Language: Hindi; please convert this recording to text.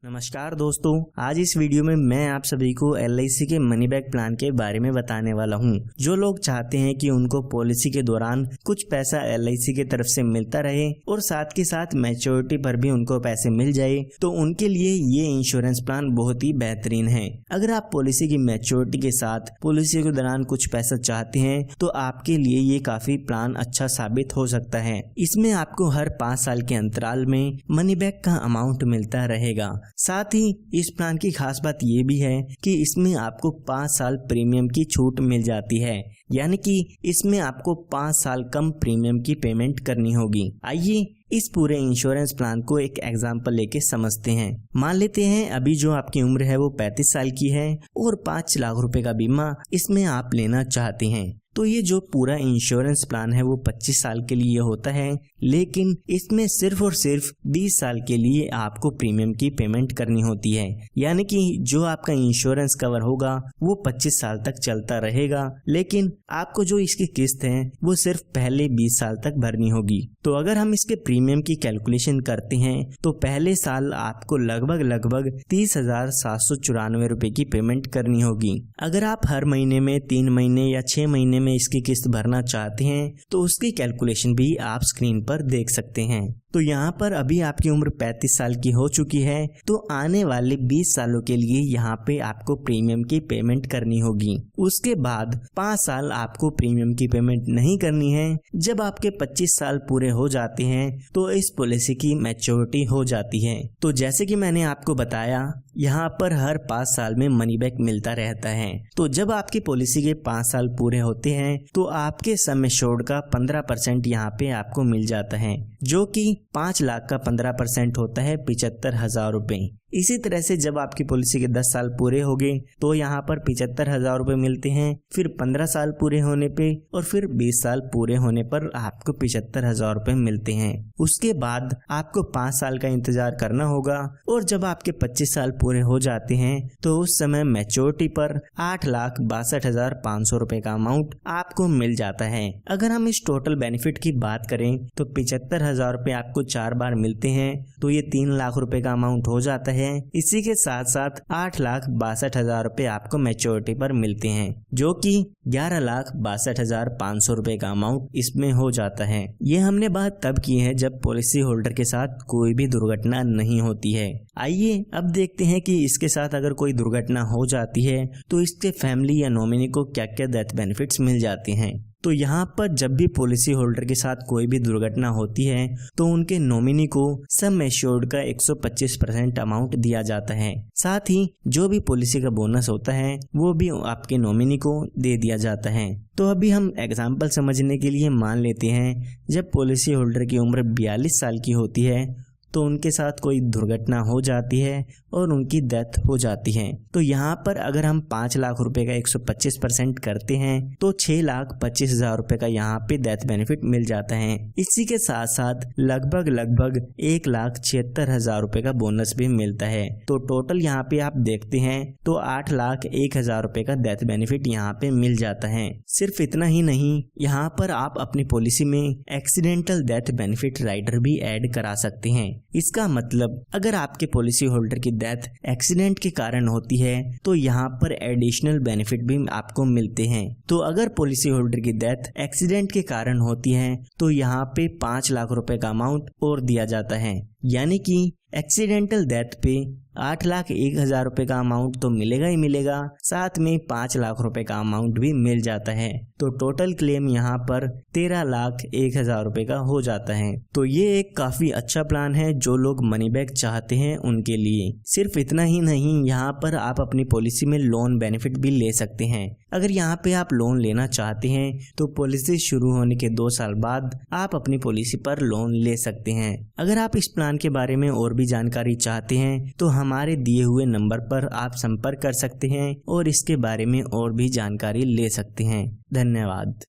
नमस्कार दोस्तों, आज इस वीडियो में मैं आप सभी को LIC के मनी बैक प्लान के बारे में बताने वाला हूं। जो लोग चाहते हैं कि उनको पॉलिसी के दौरान कुछ पैसा LIC की तरफ से मिलता रहे और साथ के साथ मैच्योरिटी पर भी उनको पैसे मिल जाए, तो उनके लिए ये इंश्योरेंस प्लान बहुत ही बेहतरीन है। अगर आप पॉलिसी की मैच्योरिटी के साथ पॉलिसी के दौरान कुछ पैसा चाहते हैं तो आपके लिए ये काफी प्लान अच्छा साबित हो सकता है। इसमें आपको हर 5 साल के अंतराल में मनी बैक का अमाउंट मिलता रहेगा। साथ ही इस प्लान की खास बात ये भी है कि इसमें आपको 5 साल प्रीमियम की छूट मिल जाती है, यानी कि इसमें आपको 5 साल कम प्रीमियम की पेमेंट करनी होगी। आइए इस पूरे इंश्योरेंस प्लान को एक एग्जांपल लेके समझते हैं। मान लेते हैं अभी जो आपकी उम्र है वो 35 साल की है और 5 लाख रुपए का बीमा इसमें आप लेना चाहते हैं। तो ये जो पूरा इंश्योरेंस प्लान है वो 25 साल के लिए होता है, लेकिन इसमें सिर्फ और सिर्फ 20 साल के लिए आपको प्रीमियम की पेमेंट करनी होती है। यानी कि जो आपका इंश्योरेंस कवर होगा वो 25 साल तक चलता रहेगा, लेकिन आपको जो इसकी किस्त है वो सिर्फ पहले 20 साल तक भरनी होगी। तो अगर हम इसके प्रीमियम की कैलकुलेशन करते हैं तो पहले साल आपको लगभग 30,794 रुपए की पेमेंट करनी होगी। अगर आप हर महीने में 3 महीने या 6 महीने में इसकी किस्त भरना चाहते हैं तो उसकी कैलकुलेशन भी आप स्क्रीन पर देख सकते हैं। तो यहाँ पर अभी आपकी उम्र 35 साल की हो चुकी है, तो आने वाले 20 सालों के लिए यहाँ पे आपको प्रीमियम की पेमेंट करनी होगी। उसके बाद 5 साल आपको प्रीमियम की पेमेंट नहीं करनी है। जब आपके 25 साल पूरे हो जाते हैं तो इस पॉलिसी की मैच्योरिटी हो जाती है। तो जैसे कि मैंने आपको बताया, यहाँ पर हर 5 साल में मनी बैक मिलता रहता है। तो जब आपकी पॉलिसी के 5 साल पूरे होते हैं तो आपके सम एश्योर्ड का 15% यहाँ पे आपको मिल जाता है, जो कि 5 लाख का 15% होता है 75,000 रुपए। इसी तरह से जब आपकी पॉलिसी के 10 साल पूरे हो गए तो यहाँ पर 75,000 रुपए मिलते हैं, फिर 15 साल पूरे होने पे और फिर 20 साल पूरे होने पर आपको 75,000 रुपए मिलते हैं। उसके बाद आपको 5 साल का इंतजार करना होगा और जब आपके 25 साल पूरे हो जाते हैं तो उस समय मैच्योरिटी पर 8,62,500 रुपए का अमाउंट आपको मिल जाता है। अगर हम इस टोटल बेनिफिट की बात करें तो 75,000 रुपए आपको 4 बार मिलते हैं, तो ये 3 लाख रुपए का अमाउंट हो जाता है। इसी के साथ साथ 8,62,000 रुपए आपको मैच्योरिटी पर मिलते हैं, जो कि 11,62,500 रुपए का अमाउंट इसमें हो जाता है। ये हमने बात तब की है जब पॉलिसी होल्डर के साथ कोई भी दुर्घटना नहीं होती है। आइए अब देखते हैं कि इसके साथ अगर कोई दुर्घटना हो जाती है तो इसके फैमिली या नॉमिनी को क्या क्या डेथ बेनिफिट्स मिल जाते हैं। तो यहाँ पर जब भी पॉलिसी होल्डर के साथ कोई भी दुर्घटना होती है तो उनके नॉमिनी को सम एश्योर्ड का 125% अमाउंट दिया जाता है। साथ ही जो भी पॉलिसी का बोनस होता है वो भी आपके नॉमिनी को दे दिया जाता है। तो अभी हम एग्जाम्पल समझने के लिए मान लेते हैं जब पॉलिसी होल्डर की उम्र 42 साल की होती है तो उनके साथ कोई दुर्घटना हो जाती है और उनकी डेथ हो जाती है। तो यहाँ पर अगर हम 5 लाख रुपए का 125% करते हैं तो 6,25,000 रुपए का यहाँ पे डेथ बेनिफिट मिल जाता है। इसी के साथ साथ लगभग 1,76,000 रुपए का बोनस भी मिलता है। तो टोटल यहाँ पे आप देखते हैं तो 8,01,000 रुपए का डेथ बेनिफिट यहाँ पे मिल जाता है। सिर्फ इतना ही नहीं, यहाँ पर आप अपनी पॉलिसी में एक्सीडेंटल डेथ बेनिफिट राइडर भी ऐड करा सकते हैं। इसका मतलब अगर आपके पॉलिसी होल्डर की डेथ एक्सीडेंट के कारण होती है तो यहाँ पर एडिशनल बेनिफिट भी आपको मिलते हैं। तो अगर पॉलिसी होल्डर की डेथ एक्सीडेंट के कारण होती है तो यहाँ पे 5 लाख रुपए का अमाउंट और दिया जाता है, यानी कि एक्सीडेंटल डेथ पे 8,01,000 रुपए का अमाउंट तो मिलेगा ही मिलेगा, साथ में 5 लाख रुपए का अमाउंट भी मिल जाता है। तो टोटल क्लेम यहाँ पर 13,01,000 रुपए का हो जाता है। तो ये एक काफी अच्छा प्लान है जो लोग मनी बैक चाहते हैं उनके लिए। सिर्फ इतना ही नहीं, यहाँ पर आप अपनी पॉलिसी में लोन बेनिफिट भी ले सकते हैं। अगर यहाँ पे आप लोन लेना चाहते हैं तो पॉलिसी शुरू होने के 2 साल बाद आप अपनी पॉलिसी पर लोन ले सकते हैं। अगर आप इस प्लान के बारे में और भी जानकारी चाहते हैं तो हमारे दिए हुए नंबर पर आप संपर्क कर सकते हैं और इसके बारे में और भी जानकारी ले सकते हैं। धन्यवाद।